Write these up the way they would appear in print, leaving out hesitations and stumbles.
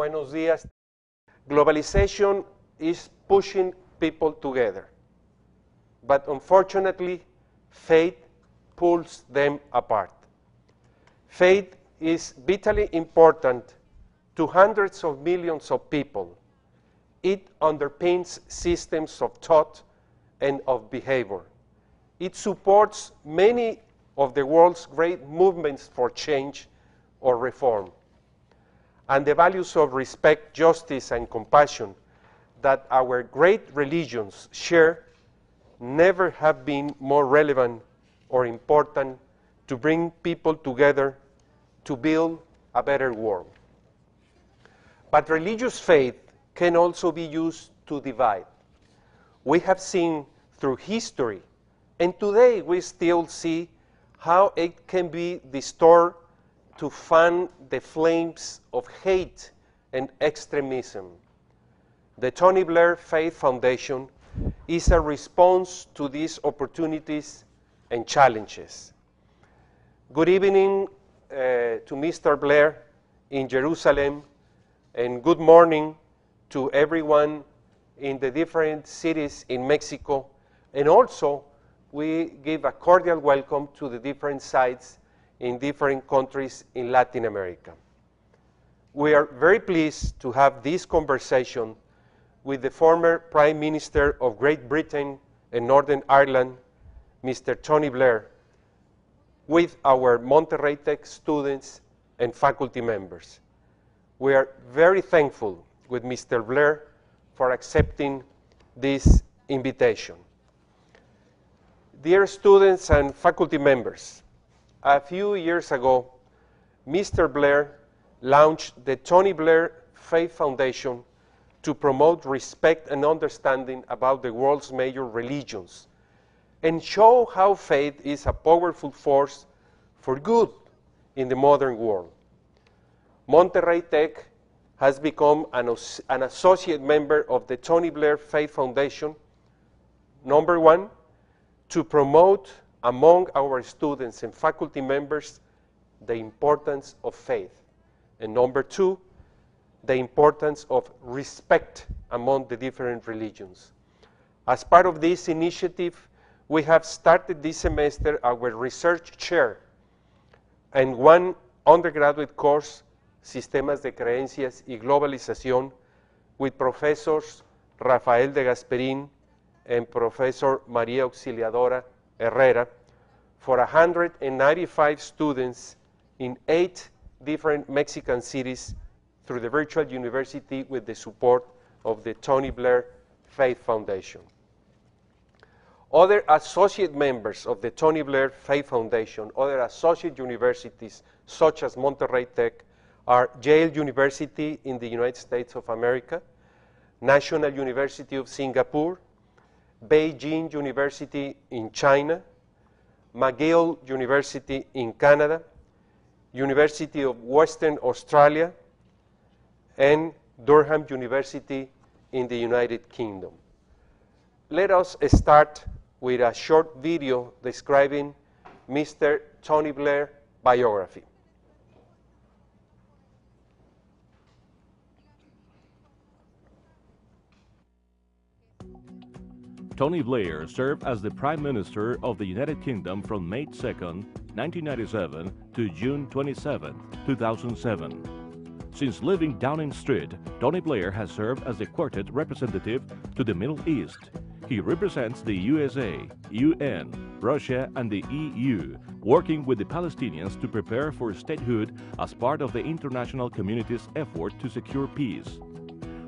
buenos días. Globalization is pushing people together, but unfortunately, faith pulls them apart. Faith is vitally important to hundreds of millions of people. It underpins systems of thought and of behavior. It supports many of the world's great movements for change or reform. And the values of respect, justice, and compassion that our great religions share never have been more relevant or important to bring people together to build a better world. But religious faith can also be used to divide. We have seen through history, and today we still see how it can be distorted to fan the flames of hate and extremism. The Tony Blair Faith Foundation is a response to these opportunities and challenges. Good evening to Mr. Blair in Jerusalem, and good morning to everyone in the different cities in Mexico, and also we give a cordial welcome to the different sites in different countries in Latin America. We are very pleased to have this conversation with the former Prime Minister of Great Britain and Northern Ireland, Mr. Tony Blair, with our Monterrey Tech students and faculty members. We are very thankful with Mr. Blair for accepting this invitation. Dear students and faculty members, a few years ago, Mr. Blair launched the Tony Blair Faith Foundation to promote respect and understanding about the world's major religions and show how faith is a powerful force for good in the modern world. Monterrey Tech has become an associate member of the Tony Blair Faith Foundation, number one, to promote among our students and faculty members the importance of faith, and number two, the importance of respect among the different religions. As part of this initiative, we have started this semester our research chair and one undergraduate course, Sistemas de Creencias y Globalización, with Professors Rafael de Gasperín and Professor María Auxiliadora Herrera, for 195 students in 8 different Mexican cities through the virtual university with the support of the Tony Blair Faith Foundation. Other associate members of the Tony Blair Faith Foundation, other associate universities such as Monterrey Tech, are Yale University in the United States of America, National University of Singapore, Beijing University in China, McGill University in Canada, University of Western Australia, and Durham University in the United Kingdom. Let us start with a short video describing Mr. Tony Blair biography. Tony Blair served as the Prime Minister of the United Kingdom from May 2, 1997 to June 27, 2007. Since living Downing Street, Tony Blair has served as the Quartet representative to the Middle East. He represents the USA, UN, Russia, and the EU, working with the Palestinians to prepare for statehood as part of the international community's effort to secure peace.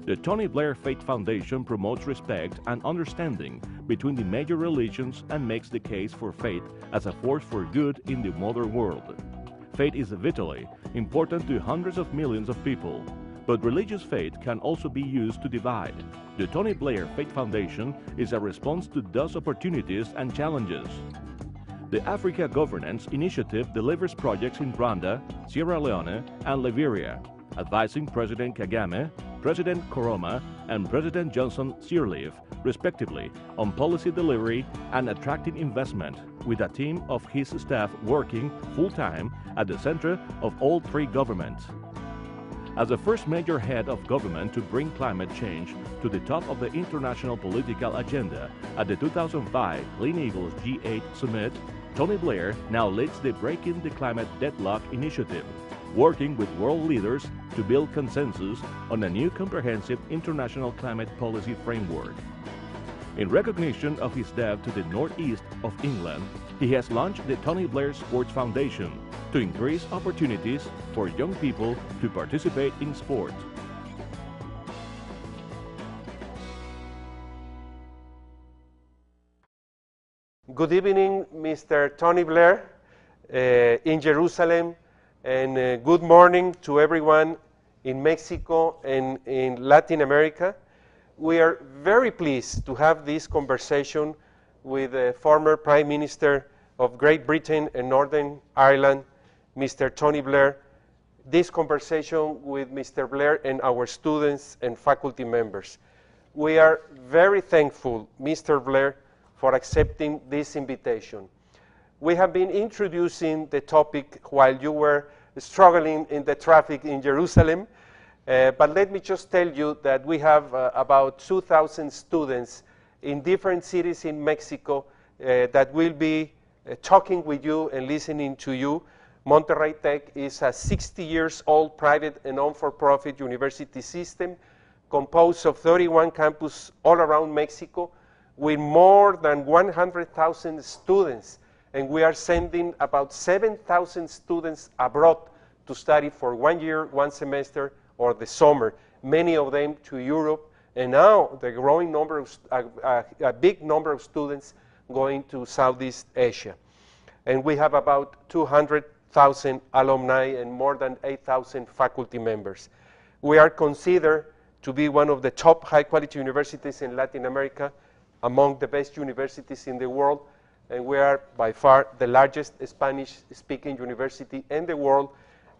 The Tony Blair Faith Foundation promotes respect and understanding between the major religions and makes the case for faith as a force for good in the modern world. Faith is vitally important to hundreds of millions of people, but religious faith can also be used to divide. The Tony Blair Faith Foundation is a response to those opportunities and challenges. The Africa Governance Initiative delivers projects in Rwanda, Sierra Leone, and Liberia, advising President Kagame, President Koroma, and President Johnson Sirleaf, respectively, on policy delivery and attracting investment, with a team of his staff working full-time at the center of all three governments. as the first major head of government to bring climate change to the top of the international political agenda at the 2005 Clean Eagles G8 Summit, Tony Blair now leads the Breaking the Climate Deadlock initiative, working with world leaders to build consensus on a new comprehensive international climate policy framework. In recognition of his debt to the northeast of England, he has launched the Tony Blair Sports Foundation to increase opportunities for young people to participate in sport. Good evening, Mr. Tony Blair in Jerusalem, and good morning to everyone in Mexico and in Latin America. We are very pleased to have this conversation with the former Prime Minister of Great Britain and Northern Ireland, Mr. Tony Blair. This conversation with Mr. Blair and our students and faculty members. We are very thankful, Mr. Blair, for accepting this invitation. We have been introducing the topic while you were struggling in the traffic in Jerusalem. But let me just tell you that we have about 2,000 students in different cities in Mexico that will be talking with you and listening to you. Monterrey Tech is a 60 years old private and non-for-profit university system composed of 31 campuses all around Mexico with more than 100,000 students. And we are sending about 7,000 students abroad to study for 1 year, 1 semester, or the summer, many of them to Europe, and now the growing number of, a big number of students going to Southeast Asia. And we have about 200,000 alumni and more than 8,000 faculty members. We are considered to be one of the top high-quality universities in Latin America, among the best universities in the world, and we are by far the largest Spanish-speaking university in the world.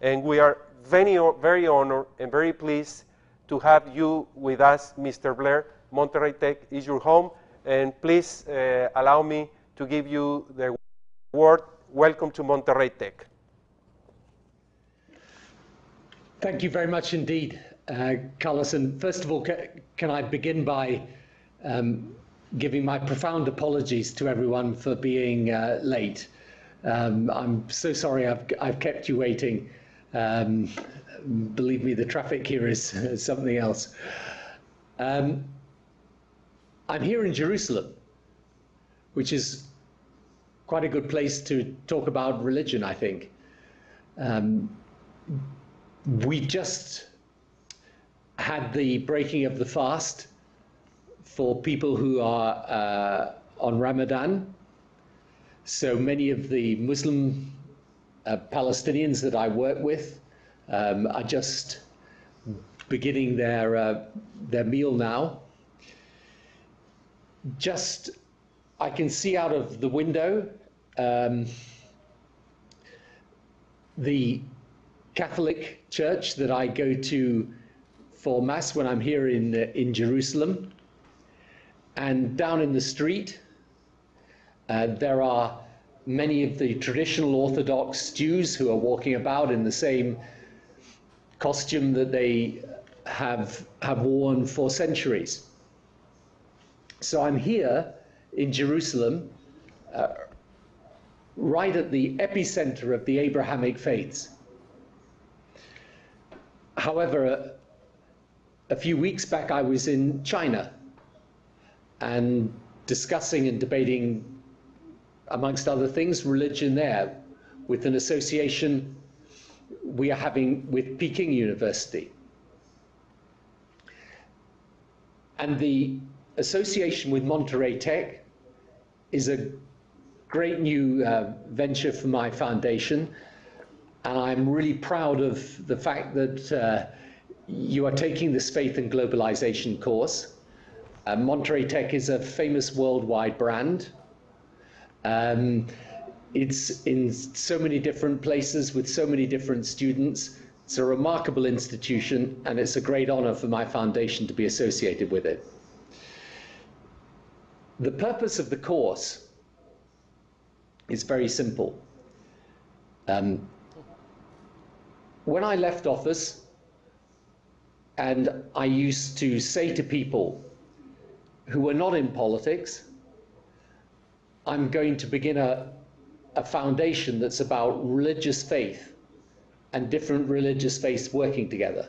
And we are very honored and very pleased to have you with us, Mr. Blair. Monterrey Tech is your home, and please allow me to give you the word. Welcome to Monterrey Tech. Thank you very much indeed, Carlos. And first of all, can I begin by giving my profound apologies to everyone for being late. I'm so sorry I've kept you waiting. Believe me, the traffic here is something else. I'm here in Jerusalem, which is quite a good place to talk about religion, I think. We just had the breaking of the fast for people who are on Ramadan. So many of the Muslim Palestinians that I work with are just beginning their meal now. I can see out of the window the Catholic church that I go to for Mass when I'm here in Jerusalem. And down in the street, there are many of the traditional Orthodox Jews who are walking about in the same costume that they have worn for centuries. So I'm here in Jerusalem, right at the epicenter of the Abrahamic faiths. However, a few weeks back I was in China and discussing and debating, amongst other things, religion there with an association we are having with Peking University. And the association with Monterrey Tech is a great new venture for my foundation, and I'm really proud of the fact that you are taking this Faith and Globalization course. Monterrey Tech is a famous worldwide brand. It's in so many different places with so many different students. It's a remarkable institution, and it's a great honor for my foundation to be associated with it. The purpose of the course is very simple. When I left office, And I used to say to people who were not in politics, I'm going to begin a foundation that's about religious faith and different religious faiths working together.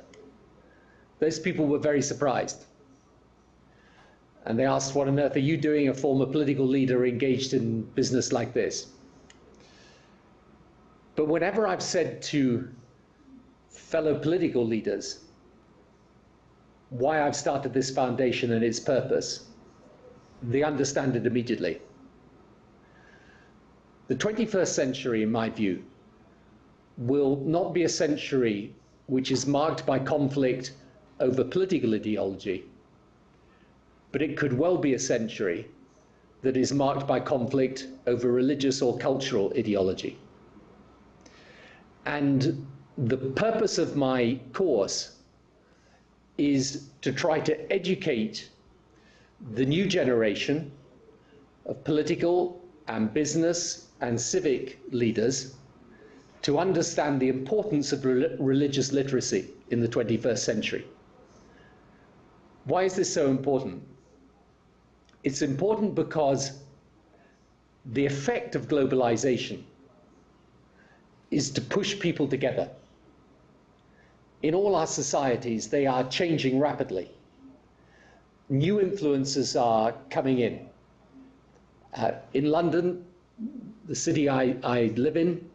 Those people were very surprised. And they asked, what on earth are you doing, a former political leader engaged in business like this? But whenever I've said to fellow political leaders why I've started this foundation and its purpose, they understand it immediately. The 21st century, in my view, will not be a century which is marked by conflict over political ideology, but it could well be a century that is marked by conflict over religious or cultural ideology. And the purpose of my course is to try to educate the new generation of political and business and civic leaders to understand the importance of religious literacy in the 21st century. Why is this so important? It's important because the effect of globalization is to push people together. In all our societies, they are changing rapidly. New influences are coming in. In London, the city I live in,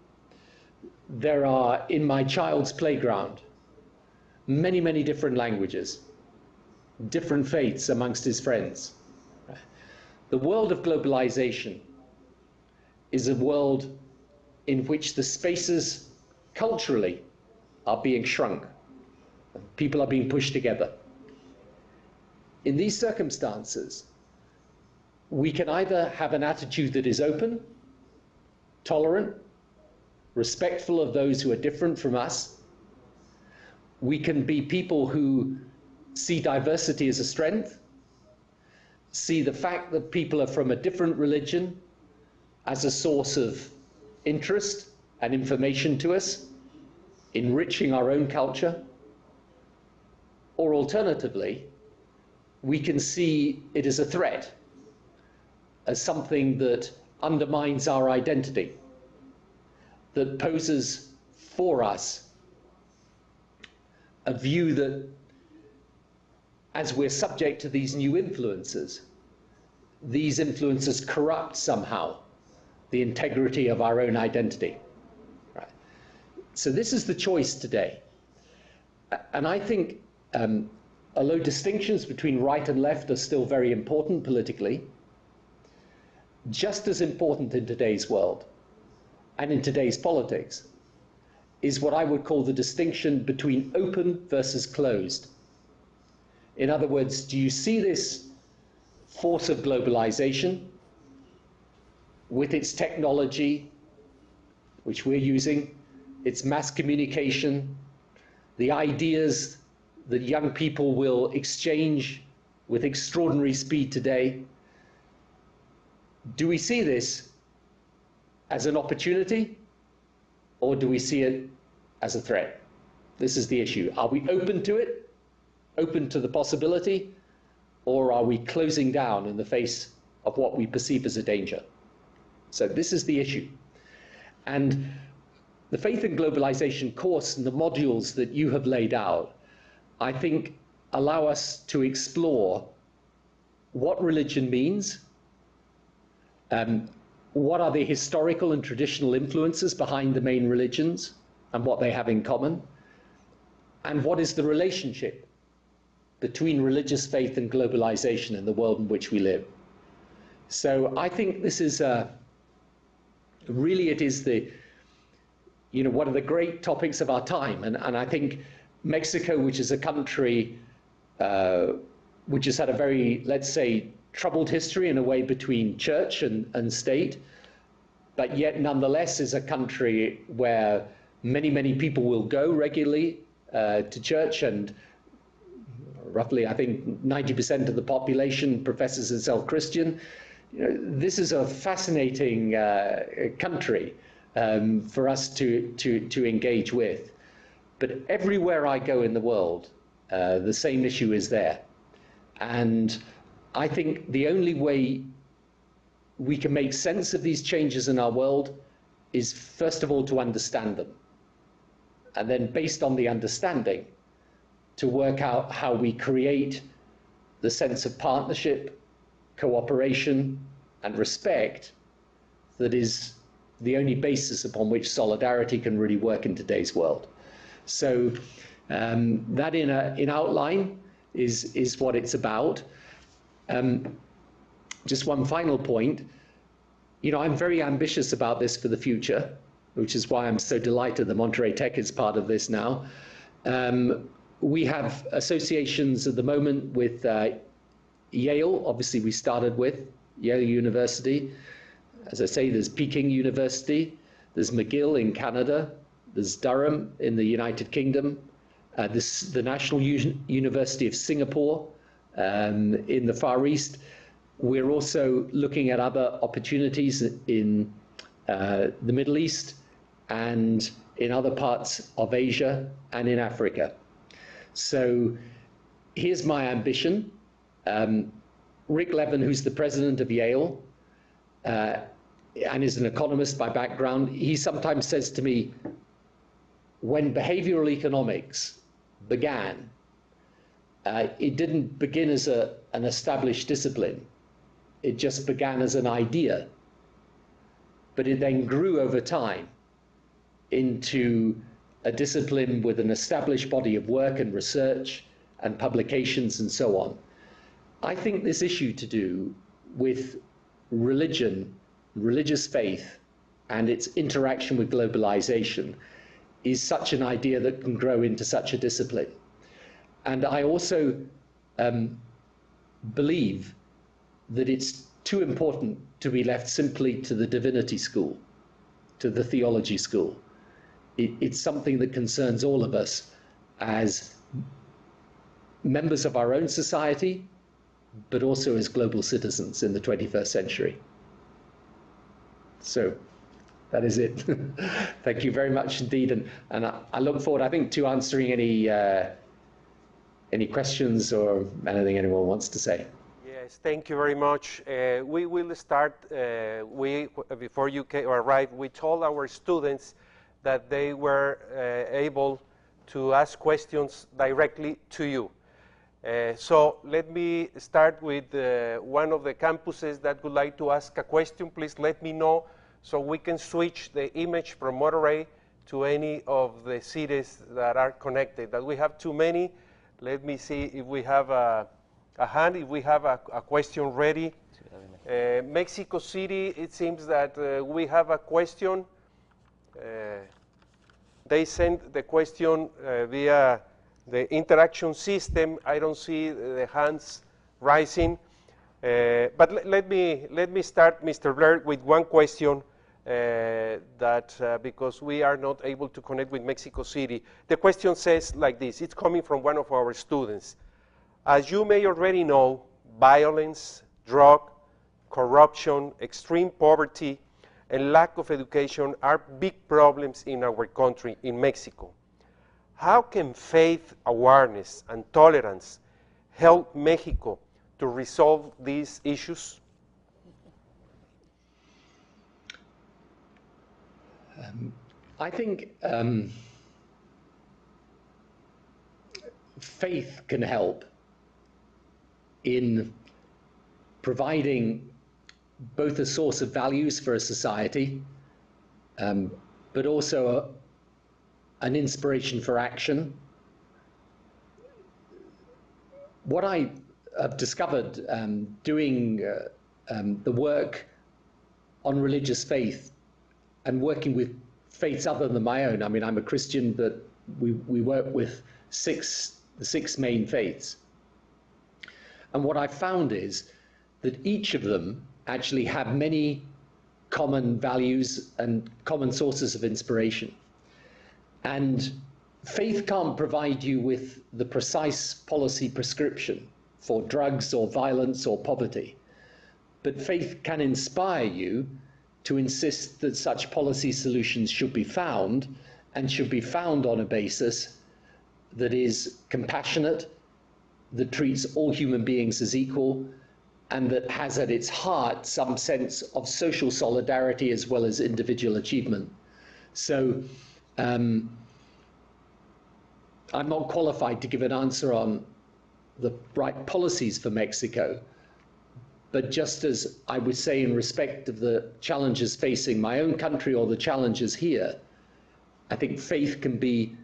there are, in my child's playground, many, many different languages, different faiths amongst his friends. The world of globalization is a world in which the spaces culturally are being shrunk. People are being pushed together. In these circumstances, we can either have an attitude that is open, tolerant, respectful of those who are different from us. We can be people who see diversity as a strength, see the fact that people are from a different religion as a source of interest and information to us, enriching our own culture. Or alternatively, we can see it as a threat, as something that undermines our identity, that poses for us a view that as we're subject to these new influences, these influences corrupt somehow the integrity of our own identity. Right. So this is the choice today. And I think, although distinctions between right and left are still very important politically, just as important in today's world and in today's politics is what I would call the distinction between open versus closed. In other words, do you see this force of globalization with its technology, which we're using, its mass communication, the ideas that young people will exchange with extraordinary speed today? Do we see this as an opportunity, or do we see it as a threat? This is the issue. Are we open to it, open to the possibility, or are we closing down in the face of what we perceive as a danger? So this is the issue. And the Faith and Globalization course and the modules that you have laid out, I think, allow us to explore what religion means, what are the historical and traditional influences behind the main religions and what they have in common, and what is the relationship between religious faith and globalization in the world in which we live. So I think this is really, it is the, one of the great topics of our time. And I think Mexico, which is a country which has had a very, let's say, troubled history in a way between church and state, but yet nonetheless is a country where many, many people will go regularly to church, and roughly, I think, 90% of the population professes itself Christian. This is a fascinating country for us to engage with. But everywhere I go in the world, The same issue is there. And I think the only way we can make sense of these changes in our world is, first of all, to understand them. And then, based on the understanding, to work out how we create the sense of partnership, cooperation, and respect that is the only basis upon which solidarity can really work in today's world. So that in outline is what it's about. Just one final point. You know, I'm very ambitious about this for the future, which is why I'm so delighted that Monterrey Tech is part of this now. We have associations at the moment with Yale. Obviously, we started with Yale University. As I say, there's Peking University, there's McGill in Canada, there's Durham in the United Kingdom, the National University of Singapore in the Far East. We're also looking at other opportunities in the Middle East and in other parts of Asia and in Africa. So here's my ambition. Rick Levin, who's the president of Yale, and is an economist by background, he sometimes says to me, when behavioral economics began, it didn't begin as an established discipline. It just began as an idea. But it then grew over time into a discipline with an established body of work and research and publications and so on. I think this issue to do with religion, religious faith, and its interaction with globalization is such an idea that can grow into such a discipline. And I also believe that it's too important to be left simply to the divinity school, to the theology school. It's something that concerns all of us as members of our own society, but also as global citizens in the 21st century. So that is it. Thank you very much indeed. And I look forward, I think, to answering any questions or anything anyone wants to say. Yes, thank you very much. We will start, before you arrived, we told our students that they were able to ask questions directly to you. So let me start with one of the campuses that would like to ask a question. Please let me know so we can switch the image from Monterrey to any of the cities that are connected. That we have too many. Let me see if we have a hand, if we have a question ready. Mexico City, it seems that we have a question. They sent the question via the interaction system. I don't see the hands rising. But let me start, Mr. Blair, with one question because we are not able to connect with Mexico City. The question says like this. It's coming from one of our students. As you may already know, violence, drug, corruption, extreme poverty, and lack of education are big problems in our country, in Mexico. How can faith, awareness, and tolerance help Mexico to resolve these issues? I think faith can help in providing both a source of values for a society, but also an inspiration for action. What I have discovered doing the work on religious faith and working with faiths other than my own, I mean, I'm a Christian, but we work with the six main faiths. And what I found is that each of them actually have many common values and common sources of inspiration. And faith can't provide you with the precise policy prescription for drugs or violence or poverty, but faith can inspire you to insist that such policy solutions should be found, and should be found on a basis that is compassionate, that treats all human beings as equal, and that has at its heart some sense of social solidarity as well as individual achievement. So I'm not qualified to give an answer on the right policies for Mexico, but just as I would say in respect of the challenges facing my own country or the challenges here, I think faith can be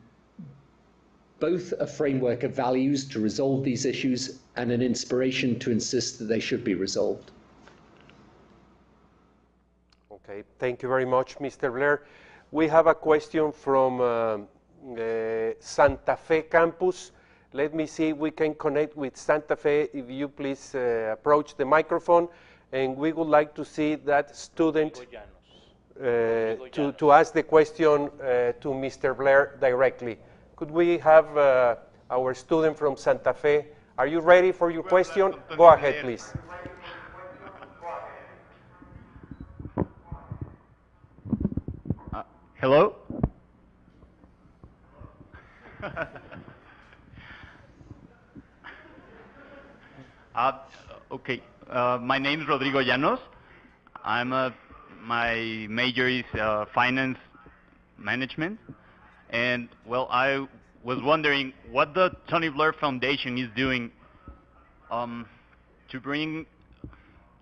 both a framework of values to resolve these issues and an inspiration to insist that they should be resolved. Okay, thank you very much, Mr. Blair. We have a question from Santa Fe campus. Let me see if we can connect with Santa Fe. If you please approach the microphone, and we would like to see that student to ask the question to Mr. Blair directly. Could we have our student from Santa Fe? Are you ready for your question? Go ahead, please. Hello? Okay, my name is Rodrigo Llanos. My major is finance management. And, well, I was wondering what the Tony Blair Foundation is doing to bring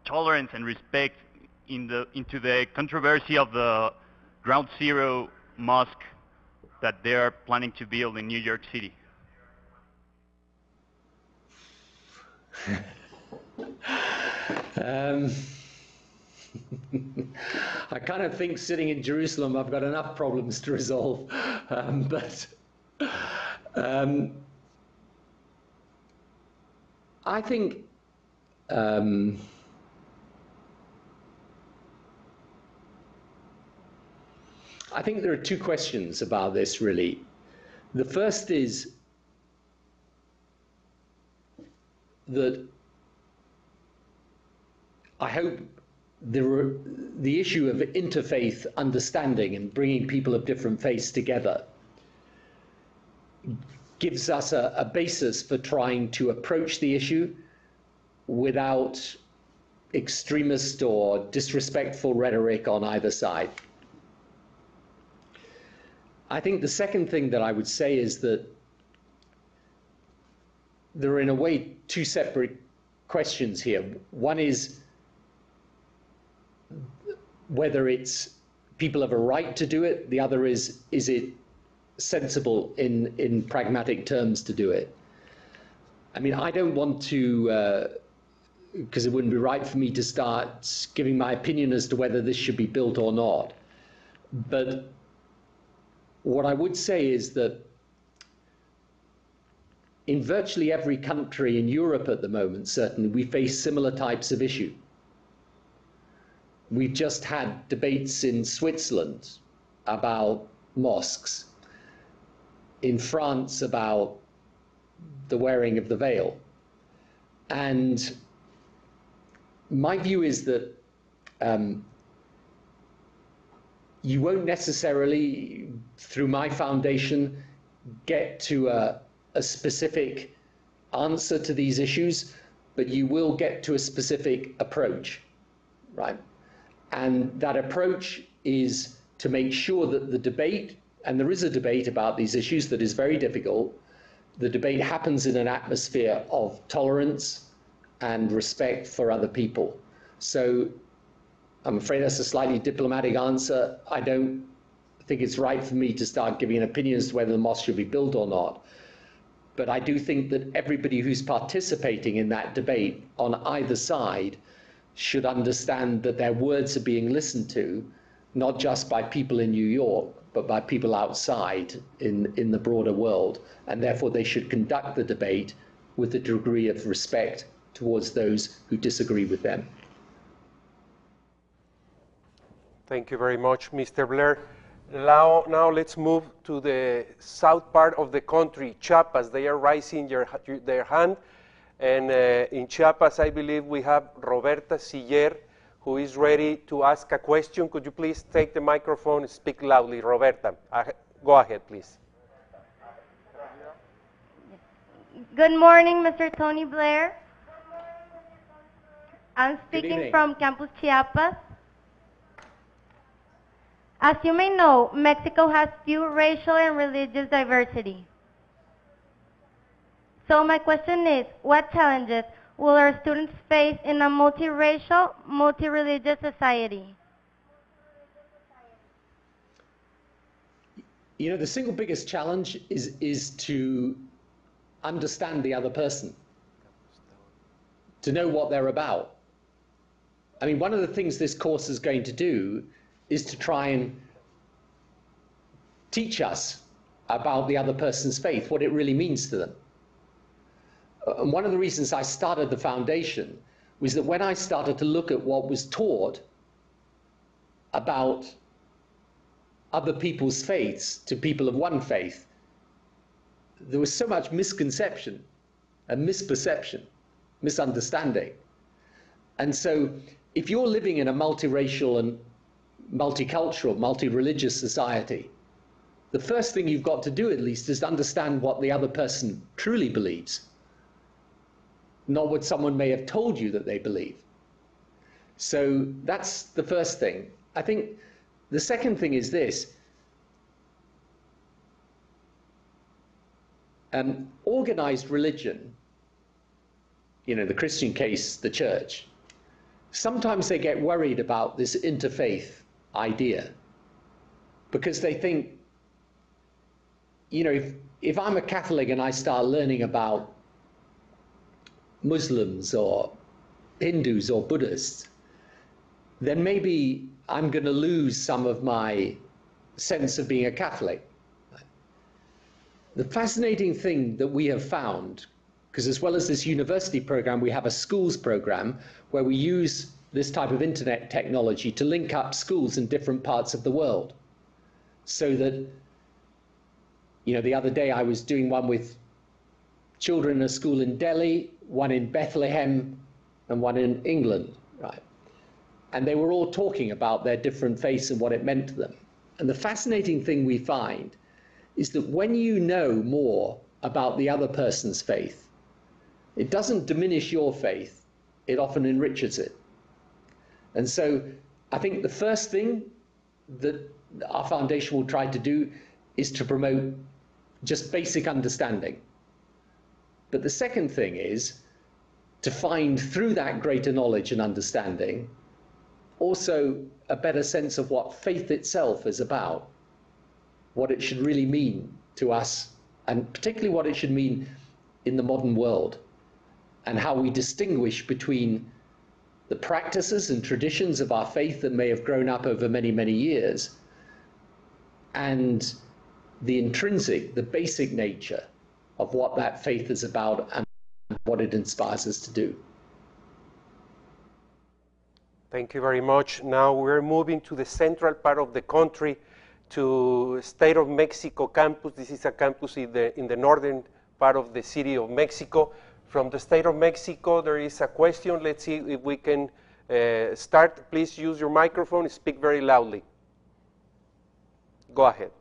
tolerance and respect into the controversy of the Ground Zero mosque that they are planning to build in New York City. I kind of think sitting in Jerusalem, I've got enough problems to resolve. I think there are two questions about this, really. The first is that I hope the issue of interfaith understanding and bringing people of different faiths together gives us a basis for trying to approach the issue without extremist or disrespectful rhetoric on either side. I think the second thing that I would say is that there are, in a way, two separate questions here. One is whether people have a right to do it. The other is it sensible in pragmatic terms to do it? I mean, I don't want to, because it wouldn't be right for me to start giving my opinion as to whether this should be built or not. But what I would say is that in virtually every country in Europe at the moment, certainly, we face similar types of issue. We've just had debates in Switzerland about mosques, in France about the wearing of the veil. And my view is that you won't necessarily, through my foundation, get to a specific answer to these issues, but you will get to a specific approach, right? And that approach is to make sure that the debate, and there is a debate about these issues that is very difficult, the debate happens in an atmosphere of tolerance and respect for other people. So I'm afraid that's a slightly diplomatic answer. I don't think it's right for me to start giving an opinion as to whether the mosque should be built or not. But I do think that everybody who's participating in that debate on either side should understand that their words are being listened to, not just by people in New York, but by people outside in the broader world. And therefore they should conduct the debate with a degree of respect towards those who disagree with them. Thank you very much, Mr. Blair. Now let's move to the south part of the country, Chiapas. They are raising their hand. And in Chiapas, I believe we have Roberta Siller, who is ready to ask a question. Could you please take the microphone and speak loudly, Roberta? Go ahead, please. Good morning, Mr. Tony Blair. I'm speaking from Campus Chiapas. As you may know, Mexico has few racial and religious diversity. So my question is, what challenges will our students face in a multiracial, multi-religious society? You know, the single biggest challenge is to understand the other person, to know what they're about. I mean, one of the things this course is going to do is to try and teach us about the other person's faith, what it really means to them. And one of the reasons I started the foundation was that when I started to look at what was taught about other people's faiths to people of one faith, there was so much misconception and misperception, misunderstanding. And so if you're living in a multiracial and multicultural, multi-religious society, the first thing you've got to do at least is understand what the other person truly believes, not what someone may have told you that they believe. So that's the first thing. I think the second thing is this. Organized religion, you know, the Christian case, the church, sometimes they get worried about this interfaith idea because they think, you know, if I'm a Catholic and I start learning about Muslims or Hindus or Buddhists, then maybe I'm going to lose some of my sense of being a Catholic. The fascinating thing that we have found, because as well as this university program, we have a schools program where we use this type of internet technology to link up schools in different parts of the world. So that, you know, the other day I was doing one with children in a school in Delhi, one in Bethlehem, and one in England, right? And they were all talking about their different faiths and what it meant to them. And the fascinating thing we find is that when you know more about the other person's faith, it doesn't diminish your faith, it often enriches it. And so I think the first thing that our foundation will try to do is to promote just basic understanding. But the second thing is to find through that greater knowledge and understanding also a better sense of what faith itself is about, what it should really mean to us, and particularly what it should mean in the modern world, and how we distinguish between the practices and traditions of our faith that may have grown up over many, many years, and the intrinsic, the basic nature of what that faith is about and what it inspires us to do. Thank you very much. Now we're moving to the central part of the country, to State of Mexico campus. This is a campus in the northern part of the city of Mexico. From the State of Mexico, there is a question. Let's see if we can start. Please use your microphone. Speak very loudly. Go ahead.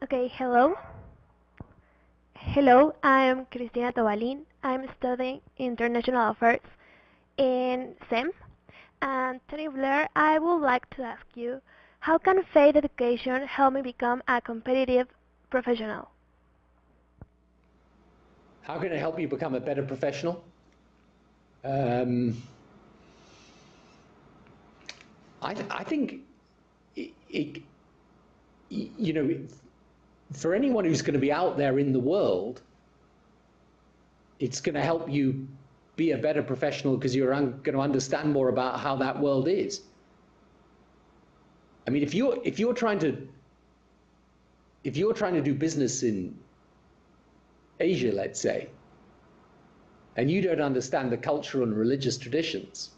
Okay, hello. Hello, I'm Cristina Tobalin. I'm studying International Affairs in SEM. And Tony Blair, I would like to ask you, how can faith education help me become a competitive professional? How can it help you become a better professional? I think, you know, for anyone who's going to be out there in the world, it's going to help you be a better professional because you're going to understand more about how that world is. I mean, if you're trying to do business in Asia, let's say, and you don't understand the cultural and religious traditions,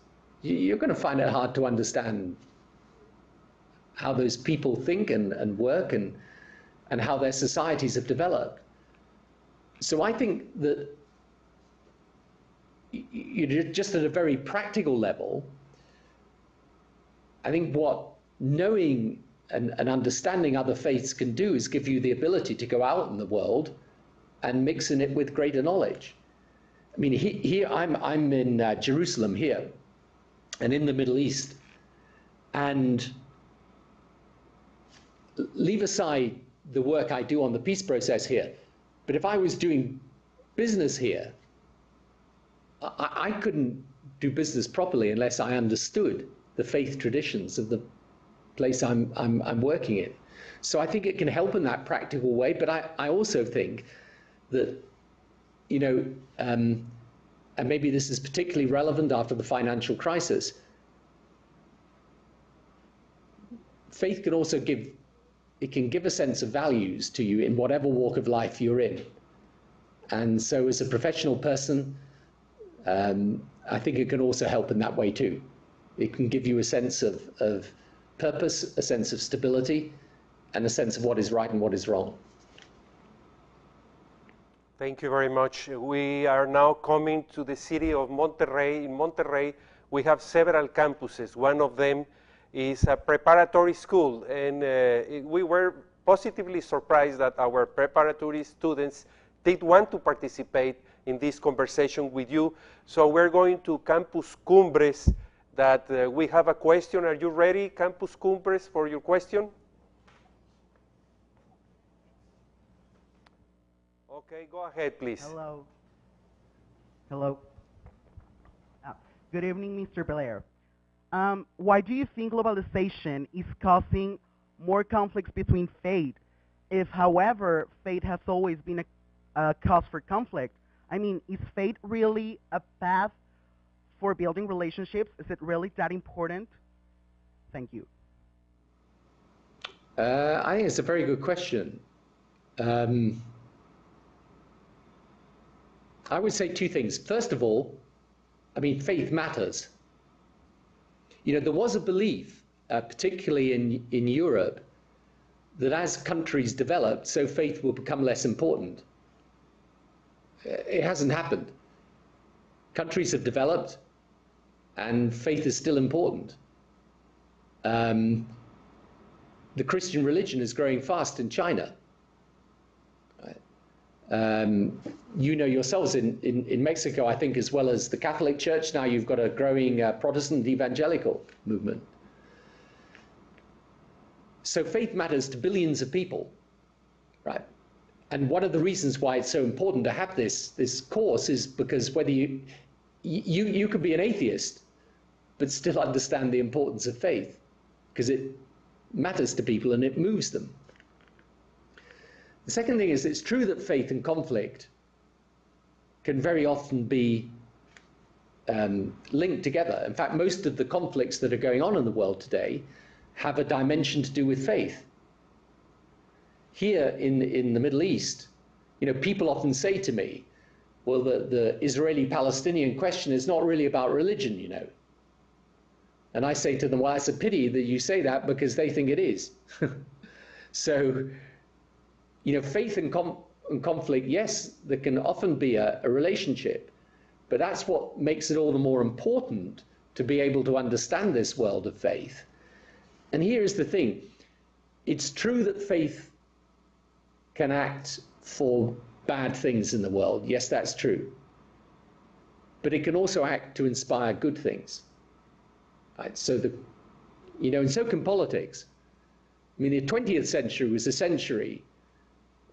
you're going to find it hard to understand how those people think and work and how their societies have developed. So I think that just at a very practical level, I think what knowing and understanding other faiths can do is give you the ability to go out in the world and mix in it with greater knowledge. I mean, here I'm in Jerusalem here, and in the Middle East, and leave aside the work I do on the peace process here, but if I was doing business here, I couldn't do business properly unless I understood the faith traditions of the place I'm working in. So I think it can help in that practical way, but I also think that, you know, and maybe this is particularly relevant after the financial crisis, faith can also give a sense of values to you in whatever walk of life you're in. And so as a professional person, I think it can also help in that way too. It can give you a sense of purpose, a sense of stability, and a sense of what is right and what is wrong. Thank you very much. We are now coming to the city of Monterrey. In Monterrey, we have several campuses. One of them is a preparatory school, and we were positively surprised that our preparatory students did want to participate in this conversation with you. So we're going to Campus Cumbres, that we have a question. Are you ready, Campus Cumbres, for your question? Okay, go ahead, please. Hello. Hello. Good evening, Mr. Blair. Why do you think globalization is causing more conflicts between faith, if, however, faith has always been a cause for conflict? I mean, is faith really a path for building relationships? Is it really that important? Thank you. I think it's a very good question. I would say two things. First of all, I mean, faith matters. You know, there was a belief, particularly in Europe, that as countries developed, so faith will become less important. It hasn't happened. Countries have developed, and faith is still important. The Christian religion is growing fast in China. You know yourselves in Mexico, I think, as well as the Catholic Church, now you've got a growing Protestant evangelical movement. So faith matters to billions of people, right? And one of the reasons why it's so important to have this course is because whether you could be an atheist, but still understand the importance of faith, because it matters to people and it moves them. The second thing is, it's true that faith and conflict can very often be linked together. In fact, most of the conflicts that are going on in the world today have a dimension to do with faith. Here in the Middle East, you know, people often say to me, well, the Israeli-Palestinian question is not really about religion, you know. And I say to them, well, it's a pity that you say that, because they think it is. So, you know, faith and conflict, yes, there can often be a relationship, but that's what makes it all the more important to be able to understand this world of faith. And here is the thing. It's true that faith can for bad things in the world. Yes, that's true. But it can also act to inspire good things. Right? So and so can politics. I mean, the 20th century was a century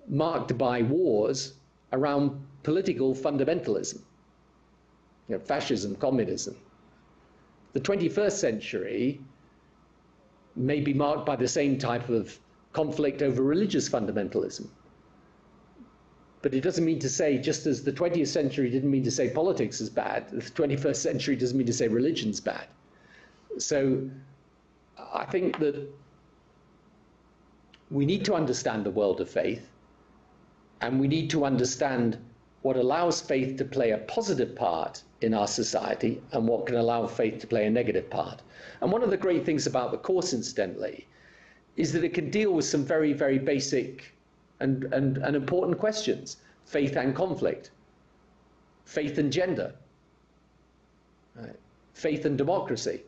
marked by wars around political fundamentalism, fascism, communism. The 21st century may be marked by the same type of conflict over religious fundamentalism. But it doesn't mean to say, just as the 20th century didn't mean to say politics is bad, the 21st century doesn't mean to say religion's bad. So I think that we need to understand the world of faith, and we need to understand what allows faith to play a positive part in our society and what can allow faith to play a negative part. And one of the great things about the course, incidentally, is that it can deal with some very, very basic and important questions. Faith and conflict, faith and gender, right? Faith and democracy,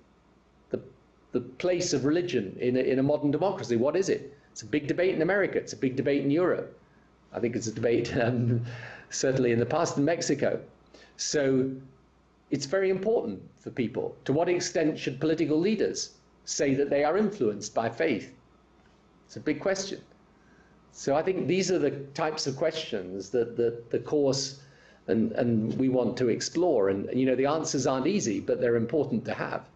the the place of religion in a modern democracy. What is it? It's a big debate in America. It's a big debate in Europe. I think it's a debate certainly in the past in Mexico. So it's very important for people. To what extent should political leaders say that they are influenced by faith? It's a big question. So I think these are the types of questions that the course and we want to explore. And you know, the answers aren't easy, but they're important to have.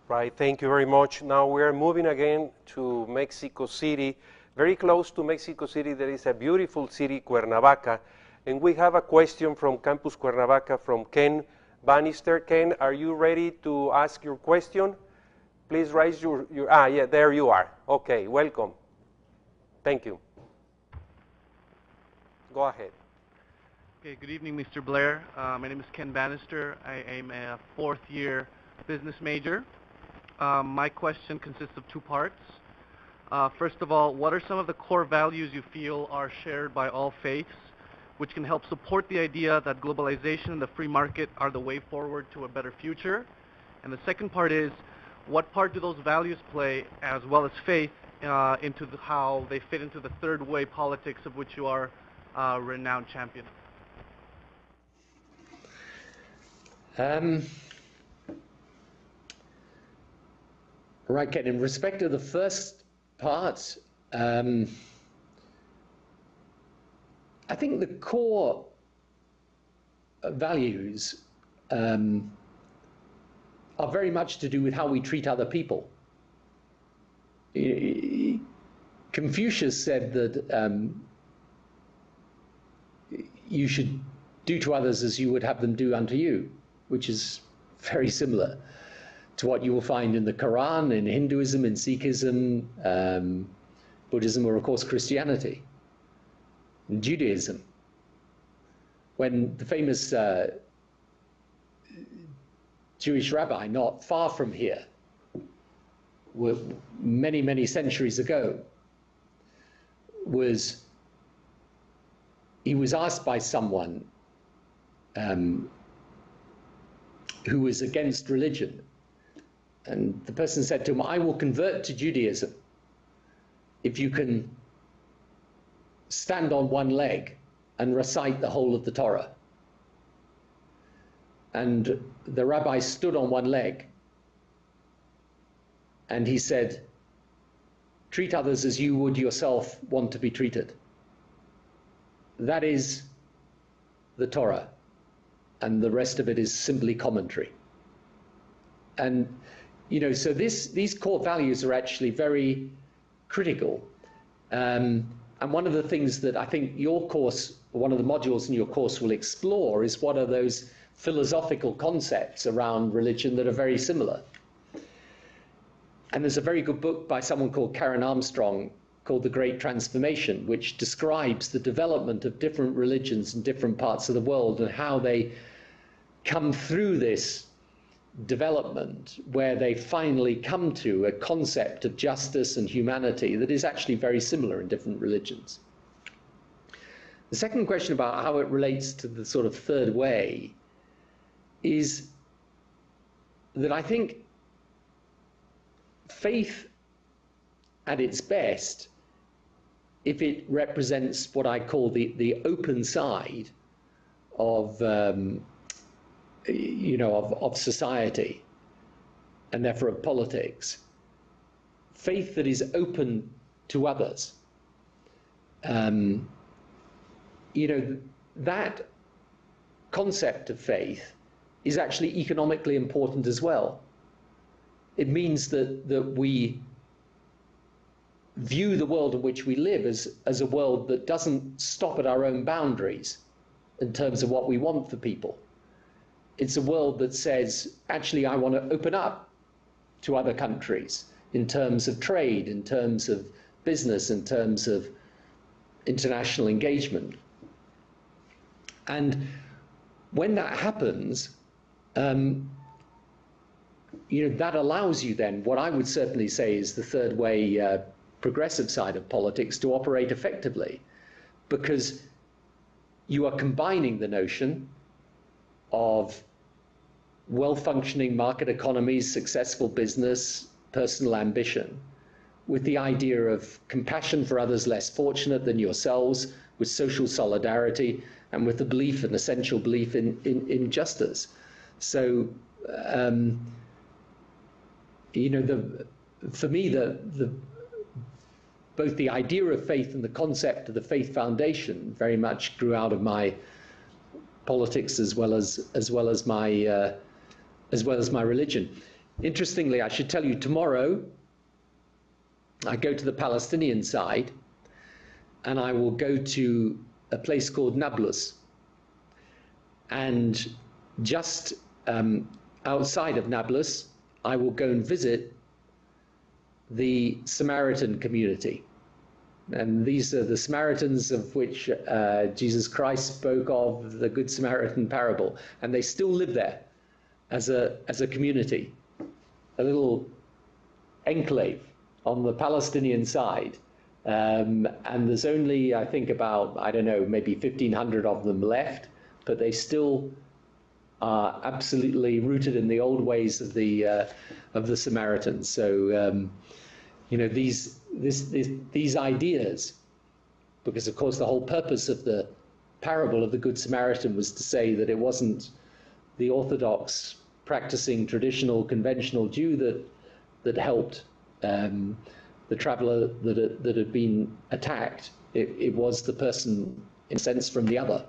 Right, thank you very much. Now we're moving again to Mexico City. Very close to Mexico City, there is a beautiful city, Cuernavaca. And we have a question from Campus Cuernavaca from Ken Bannister. Ken, are you ready to ask your question? Please raise your yeah, there you are. Okay, welcome. Thank you. Go ahead. Okay, good evening, Mr. Blair. My name is Ken Bannister. I am a fourth-year business major. My question consists of two parts. First of all, what are some of the core values you feel are shared by all faiths, which can help support the idea that globalization and the free market are the way forward to a better future? And the second part is, what part do those values play, as well as faith, into how they fit into the third way politics of which you are a renowned champion? Right, Ken, in respect to the first part, I think the core values are very much to do with how we treat other people. Confucius said that you should do to others as you would have them do unto you, which is very similar to what you will find in the Quran, in Hinduism, in Sikhism, Buddhism, or of course Christianity, and Judaism. When the famous Jewish rabbi, not far from here, many, many centuries ago, he was asked by someone who was against religion, and the person said to him, I will convert to Judaism if you can stand on one leg and recite the whole of the Torah. And the rabbi stood on one leg and he said, treat others as you would yourself want to be treated. That is the Torah, and the rest of it is simply commentary. And you know, so these core values are actually very critical. And one of the things that I think your course, one of the modules in your course will explore is what are those philosophical concepts around religion that are very similar. And there's a very good book by someone called Karen Armstrong called The Great Transformation, which describes the development of different religions in different parts of the world and how they come through this development where they finally come to a concept of justice and humanity that is actually very similar in different religions. The second question about how it relates to the sort of third way is that I think faith at its best, if it represents what I call the open side of of society, and therefore of politics, faith that is open to others, that concept of faith is actually economically important as well. It means that we view the world in which we live as a world that doesn't stop at our own boundaries in terms of what we want for people. It's a world that says, actually, I want to open up to other countries in terms of trade, in terms of business, in terms of international engagement. And when that happens, that allows you then, what I would certainly say is the third way progressive side of politics, to operate effectively, because you are combining the notion of well-functioning market economies, successful business, personal ambition, with the idea of compassion for others less fortunate than yourselves, with social solidarity, and with the belief, an essential belief in justice. So, you know, for me, both the idea of faith and the concept of the Faith Foundation very much grew out of my politics as well as my religion. Interestingly, I should tell you, tomorrow I go to the Palestinian side, and I will go to a place called Nablus, and just outside of Nablus, I will go and visit the Samaritan community. And these are the Samaritans of which Jesus Christ spoke of, the Good Samaritan parable. And they still live there as a community, a little enclave on the Palestinian side. And there's only, I think, about, I don't know, maybe 1,500 of them left, but they still are absolutely rooted in the old ways of the Samaritans. So, you know, these ideas, because of course the whole purpose of the parable of the Good Samaritan was to say that it wasn't the Orthodox practicing traditional conventional Jew that helped the traveler that had been attacked. It was the person, in a sense, from the other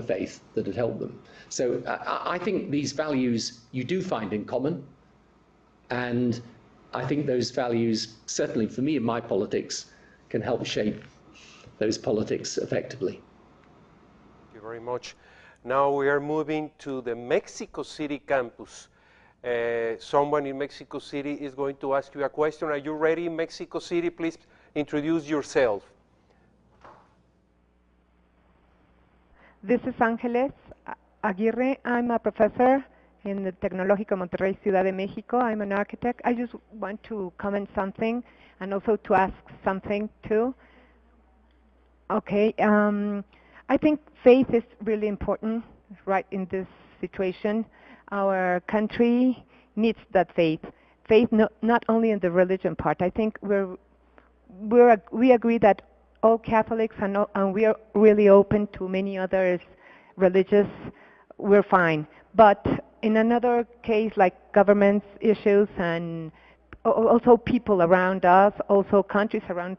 faith that had helped them. So I think these values you do find in common, and I think those values, certainly for me in my politics, can help shape those politics effectively. Thank you very much. Now we are moving to the Mexico City campus. Someone in Mexico City is going to ask you a question. Are you ready, Mexico City? Please introduce yourself. This is Ángeles Aguirre. I'm a professor in the Tecnológico de Monterrey, Ciudad de México. I'm an architect. I just want to comment something and also to ask something too. Okay, I think faith is really important right in this situation. Our country needs that faith. Faith not only in the religion part. I think we agree that all Catholics and we are really open to many other religious, we're fine. But in another case, like government issues and also people around us, also countries around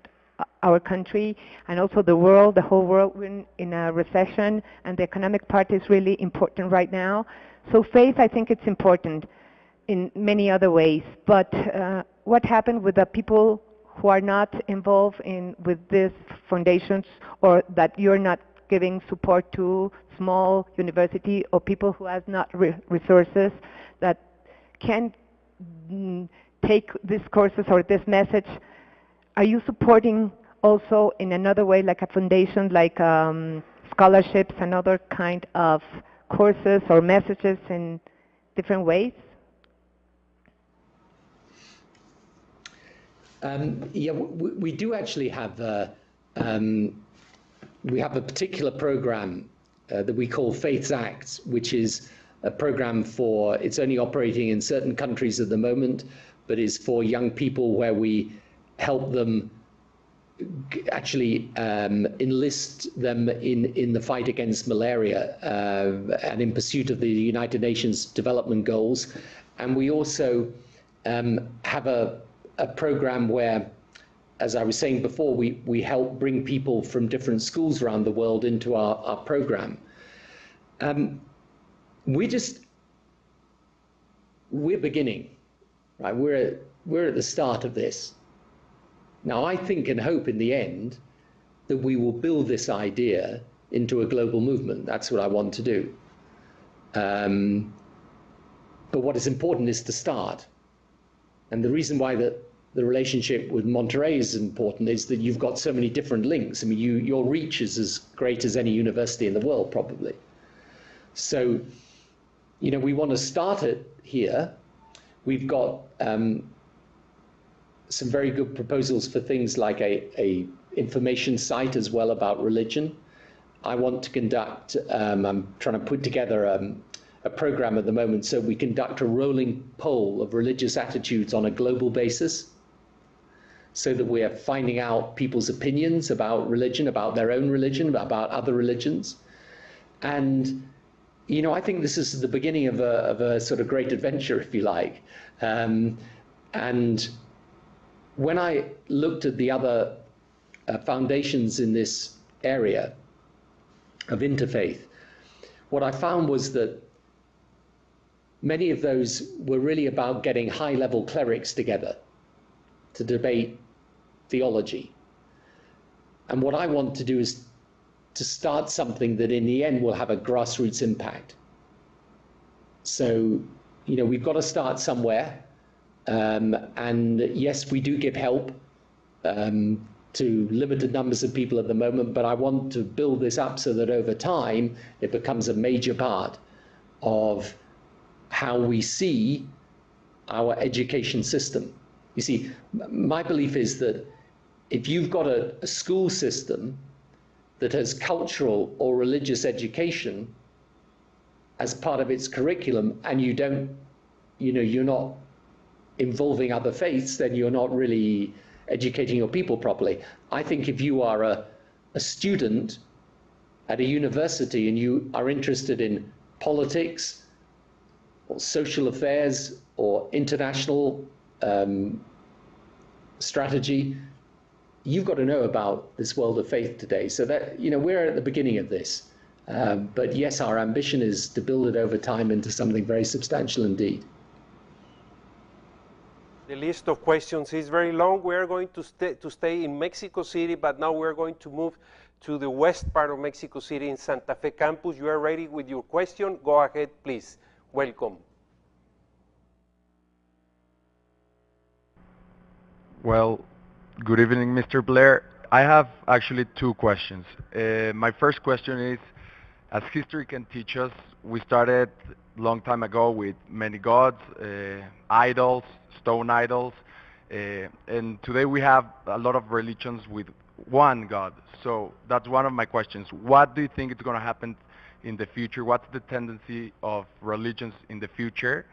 our country, and also the world, the whole world, we're in a recession, and the economic part is really important right now. So faith, I think it's important in many other ways. But what happened with the people who are not involved with these foundations, or that you're not giving support to small university or people who have not resources that can take these courses or this message? Are you supporting also in another way, like a foundation, like scholarships and other kind of courses or messages in different ways? Yeah, we do actually have we have a particular program that we call Faith's Acts, which is a program for, it's only operating in certain countries at the moment, but is for young people where we help them actually enlist them in the fight against malaria and in pursuit of the United Nations Development Goals. And we also have a program where, as I was saying before, we help bring people from different schools around the world into our program. We're beginning, right? We're at the start of this. Now, I think and hope in the end that we will build this idea into a global movement. That's what I want to do. But what is important is to start. And the reason why the relationship with Monterrey is important is that you've got so many different links. I mean, your reach is as great as any university in the world, probably. So, you know, we want to start it here. We've got some very good proposals for things like a information site as well about religion. I want to conduct, I'm trying to put together a program at the moment. So we conduct a rolling poll of religious attitudes on a global basis, so that we are finding out people's opinions about religion, about their own religion, about other religions. And, you know, I think this is the beginning of a sort of great adventure, if you like. And when I looked at the other foundations in this area of interfaith, what I found was that many of those were really about getting high-level clerics together to debate theology. And what I want to do is to start something that in the end will have a grassroots impact. So, you know, we've got to start somewhere. And yes, we do give help to limited numbers of people at the moment, but I want to build this up so that over time it becomes a major part of how we see our education system. You see, my belief is that if you've got a school system that has cultural or religious education as part of its curriculum, and you don't, you know, you're not involving other faiths, then you're not really educating your people properly. I think if you are a student at a university and you are interested in politics or social affairs or international strategy, you've got to know about this world of faith today. So that, you know, we're at the beginning of this. But yes, our ambition is to build it over time into something very substantial indeed. The list of questions is very long. We are going to stay in Mexico City, but now we're going to move to the west part of Mexico City in Santa Fe campus. You are ready with your question? Go ahead, please. Welcome. Well, good evening, Mr. Blair. I have actually two questions. My first question is, as history can teach us, we started a long time ago with many gods, idols, stone idols, and today we have a lot of religions with one God. So that's one of my questions. What do you think is going to happen in the future? What's the tendency of religions in the future?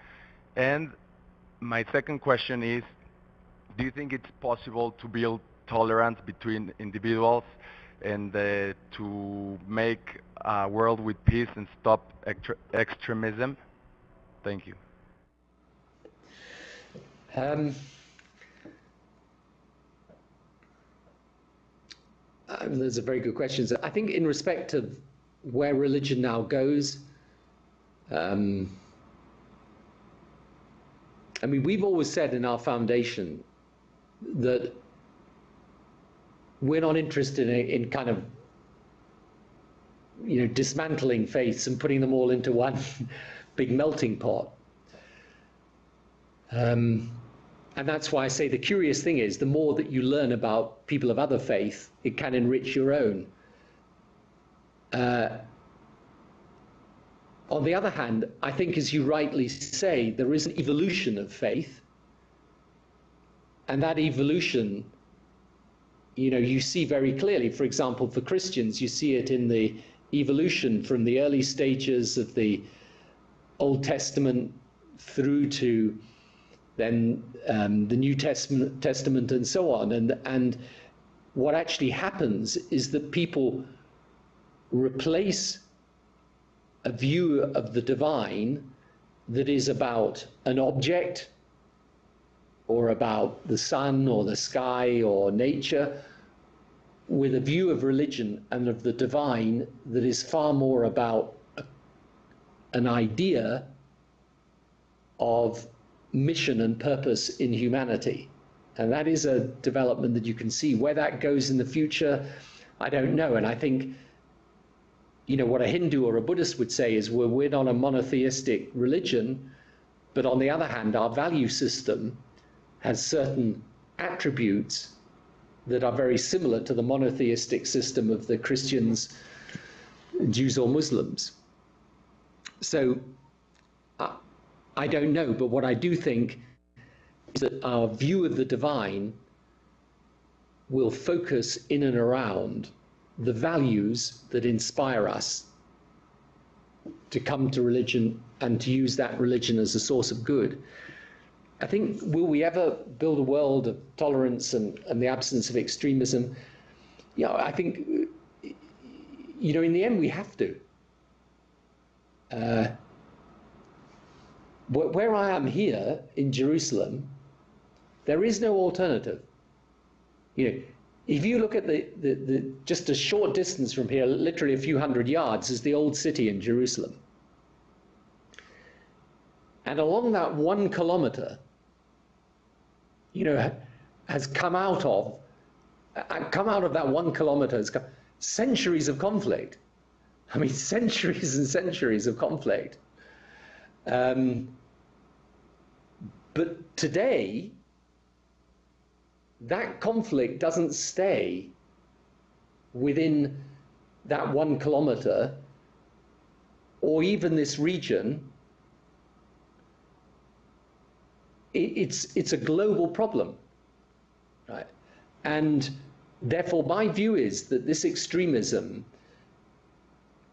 And my second question is, do you think it's possible to build tolerance between individuals and to make a world with peace and stop extremism? Thank you. Those are very good questions. I think in respect of where religion now goes, I mean, we've always said in our foundation that we're not interested in kind of, you know, dismantling faiths and putting them all into one big melting pot. And that's why I say the curious thing is, the more that you learn about people of other faith, it can enrich your own. On the other hand, I think, as you rightly say, there is an evolution of faith. And that evolution, you know, you see very clearly. For example, for Christians, you see it in the evolution from the early stages of the Old Testament through to then the New Testament and so on. And what actually happens is that people replace a view of the divine that is about an object or about the sun or the sky or nature with a view of religion and of the divine that is far more about an idea of mission and purpose in humanity. And that is a development that you can see. Where that goes in the future, I don't know. And I think, you know, what a Hindu or a Buddhist would say is, well, we're not a monotheistic religion, but on the other hand, our value system has certain attributes that are very similar to the monotheistic system of the Christians, Jews or Muslims. So I don't know, but what I do think is that our view of the divine will focus in and around the values that inspire us to come to religion and to use that religion as a source of good. I think, will we ever build a world of tolerance and the absence of extremism? You know, I think, you know, in the end we have to. Where I am here in Jerusalem, there is no alternative. You know, if you look at just a short distance from here, literally a few hundred yards, is the old city in Jerusalem. And along that 1 kilometer, you know, has come out of that 1 kilometer has come centuries of conflict. I mean, centuries and centuries of conflict. But today, that conflict doesn't stay within that 1 kilometer or even this region. It's a global problem, right? And therefore, my view is that this extremism,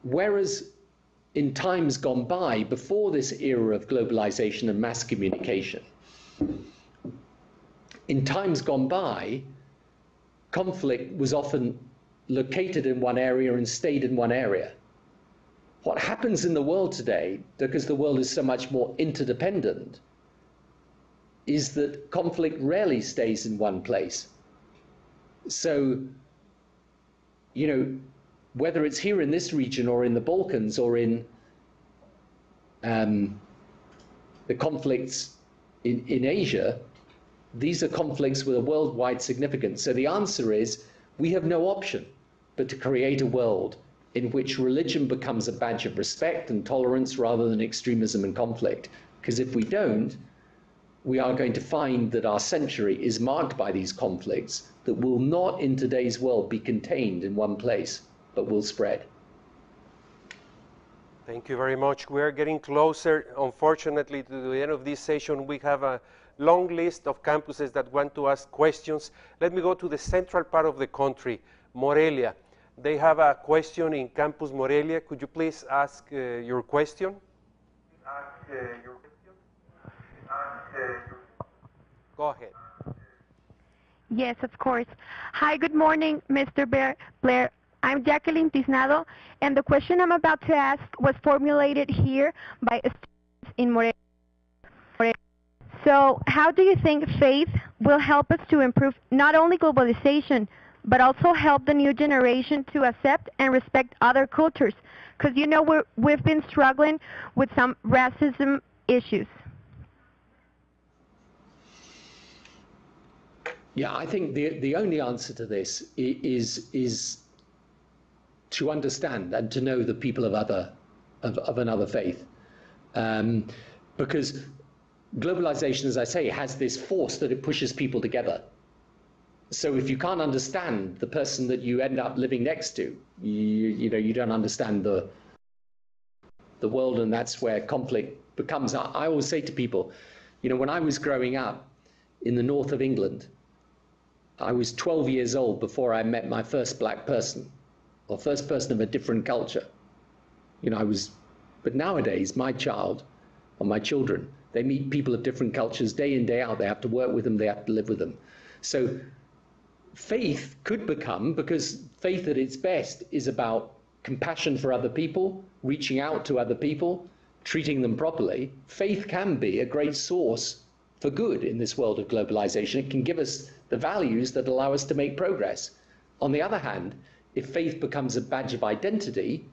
whereas in times gone by, before this era of globalization and mass communication, in times gone by, conflict was often located in one area and stayed in one area. What happens in the world today, because the world is so much more interdependent, is that conflict rarely stays in one place. So, you know, whether it's here in this region or in the Balkans or in the conflicts in Asia, these are conflicts with a worldwide significance. So the answer is, we have no option but to create a world in which religion becomes a badge of respect and tolerance rather than extremism and conflict. Because if we don't, we are going to find that our century is marked by these conflicts that will not in today's world be contained in one place, but will spread. Thank you very much. We are getting closer, unfortunately, to the end of this session. We have a long list of campuses that want to ask questions. Let me go to the central part of the country, Morelia. They have a question in Campus Morelia. Could you please ask your question? Go ahead. Yes, of course. Hi, good morning, Mr. Blair. I'm Jacqueline Tiznado, and the question I'm about to ask was formulated here by students in Morelia. So, how do you think faith will help us to improve not only globalization, but also help the new generation to accept and respect other cultures? Because, you know, we've been struggling with some racism issues. Yeah, I think the only answer to this is to understand and to know the people of another faith, because globalization, as I say, has this force that it pushes people together. So if you can't understand the person that you end up living next to, you know, you don't understand the world, and that's where conflict becomes. I always say to people, you know, when I was growing up in the north of England, I was 12 years old before I met my first black person, or first person of a different culture. You know, but nowadays, my child, or my children, they meet people of different cultures day in, day out. They have to work with them, they have to live with them. So faith could become, because faith at its best is about compassion for other people, reaching out to other people, treating them properly. Faith can be a great source for good in this world of globalization. It can give us the values that allow us to make progress. On the other hand, if faith becomes a badge of identity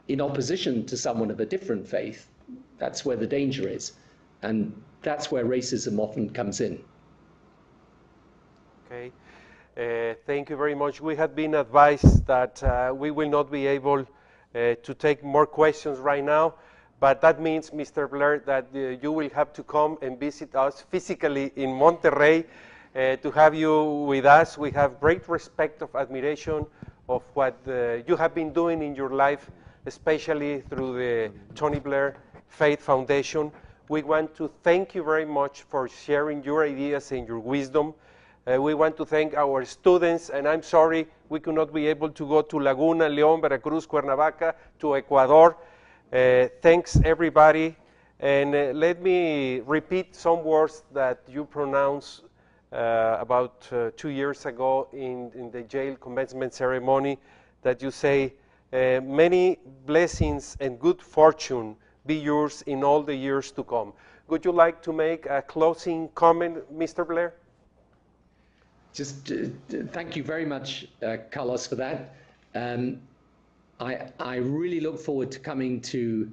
in opposition to someone of a different faith, that's where the danger is. And that's where racism often comes in. Okay. Thank you very much. We have been advised that we will not be able to take more questions right now, but that means, Mr. Blair, that you will have to come and visit us physically in Monterrey to have you with us. We have great respect of admiration of what you have been doing in your life, especially through the Tony Blair Faith Foundation. We want to thank you very much for sharing your ideas and your wisdom. We want to thank our students, and I'm sorry we could not be able to go to Laguna, León, Veracruz, Cuernavaca, to Ecuador, Thanks, everybody. And let me repeat some words that you pronounced about 2 years ago in the jail commencement ceremony, that you say, many blessings and good fortune be yours in all the years to come. Would you like to make a closing comment, Mr. Blair? Just thank you very much, Carlos, for that. I really look forward to coming to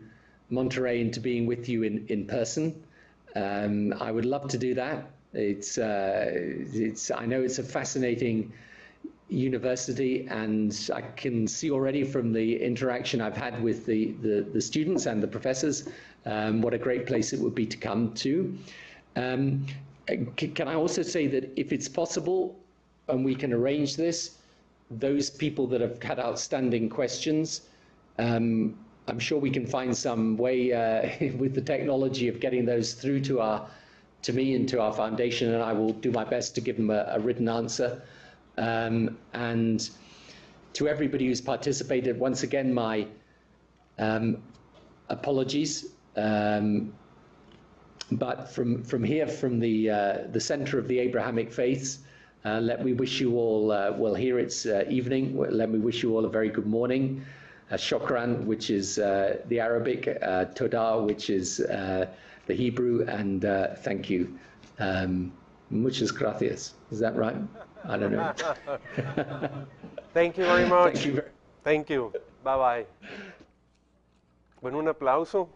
Monterrey and to being with you in person. I would love to do that. I know it's a fascinating university, and I can see already from the interaction I've had with the students and the professors what a great place it would be to come to. Can I also say that if it's possible, and we can arrange this, those people that have had outstanding questions, I'm sure we can find some way with the technology of getting those through to me and to our foundation, and I will do my best to give them a written answer. And to everybody who's participated, once again, my apologies. But from here, from the center of the Abrahamic faiths, let me wish you all, well, here it's evening, let me wish you all a very good morning. Shukran, which is the Arabic, Todah, which is the Hebrew, and thank you. Muchas gracias. Is that right? I don't know. Thank you very much. Thank you. Thank you. Bye-bye. Bueno, un aplauso.